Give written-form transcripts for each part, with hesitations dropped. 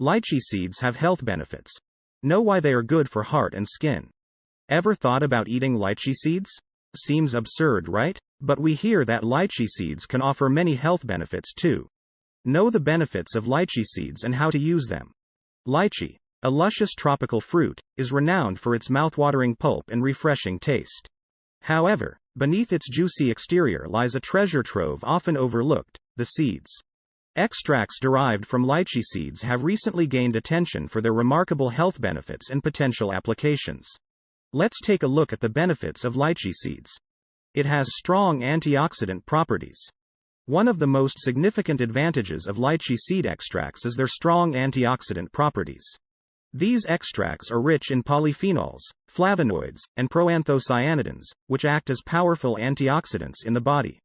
Lychee seeds have health benefits. Know why they are good for heart and skin. Ever thought about eating lychee seeds? Seems absurd, right? But we hear that lychee seeds can offer many health benefits too. Know the benefits of lychee seeds and how to use them. Lychee, a luscious tropical fruit, is renowned for its mouthwatering pulp and refreshing taste. However, beneath its juicy exterior lies a treasure trove often overlooked: the seeds. Extracts derived from lychee seeds have recently gained attention for their remarkable health benefits and potential applications. Let's take a look at the benefits of lychee seeds. It has strong antioxidant properties. One of the most significant advantages of lychee seed extracts is their strong antioxidant properties. These extracts are rich in polyphenols, flavonoids, and proanthocyanidins, which act as powerful antioxidants in the body.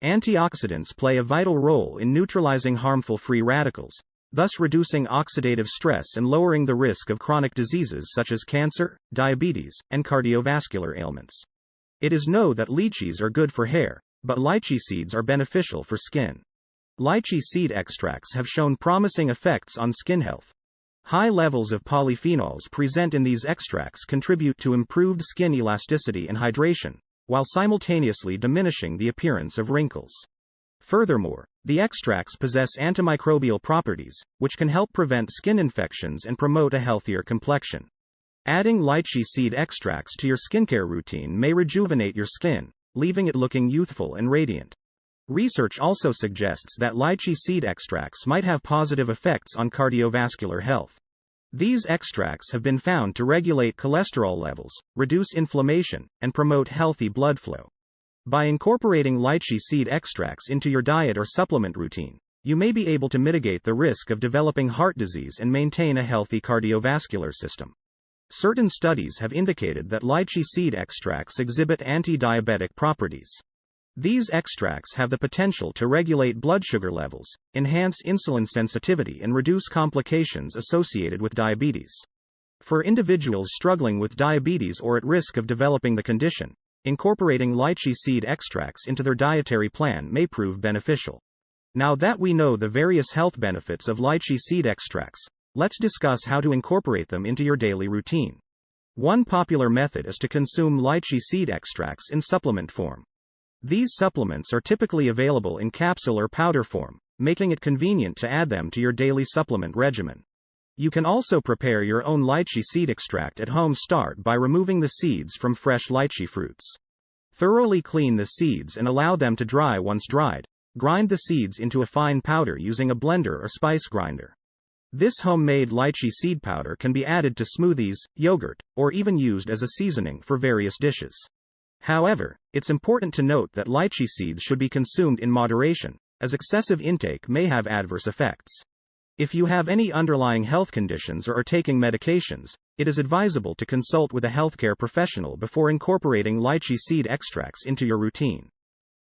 Antioxidants play a vital role in neutralizing harmful free radicals, thus reducing oxidative stress and lowering the risk of chronic diseases such as cancer, diabetes, and cardiovascular ailments. It is known that lychees are good for hair, but lychee seeds are beneficial for skin. Lychee seed extracts have shown promising effects on skin health. High levels of polyphenols present in these extracts contribute to improved skin elasticity and hydration, while simultaneously diminishing the appearance of wrinkles. Furthermore, the extracts possess antimicrobial properties, which can help prevent skin infections and promote a healthier complexion. Adding lychee seed extracts to your skincare routine may rejuvenate your skin, leaving it looking youthful and radiant. Research also suggests that lychee seed extracts might have positive effects on cardiovascular health. These extracts have been found to regulate cholesterol levels, reduce inflammation, and promote healthy blood flow. By incorporating lychee seed extracts into your diet or supplement routine, you may be able to mitigate the risk of developing heart disease and maintain a healthy cardiovascular system. Certain studies have indicated that lychee seed extracts exhibit anti-diabetic properties. These extracts have the potential to regulate blood sugar levels, enhance insulin sensitivity, and reduce complications associated with diabetes. For individuals struggling with diabetes or at risk of developing the condition, incorporating lychee seed extracts into their dietary plan may prove beneficial. Now that we know the various health benefits of lychee seed extracts, let's discuss how to incorporate them into your daily routine. One popular method is to consume lychee seed extracts in supplement form. These supplements are typically available in capsule or powder form, making it convenient to add them to your daily supplement regimen. You can also prepare your own lychee seed extract at home. Start by removing the seeds from fresh lychee fruits. Thoroughly clean the seeds and allow them to dry. Once dried, grind the seeds into a fine powder using a blender or spice grinder. This homemade lychee seed powder can be added to smoothies, yogurt, or even used as a seasoning for various dishes. However, it's important to note that lychee seeds should be consumed in moderation, as excessive intake may have adverse effects. If you have any underlying health conditions or are taking medications, it is advisable to consult with a healthcare professional before incorporating lychee seed extracts into your routine.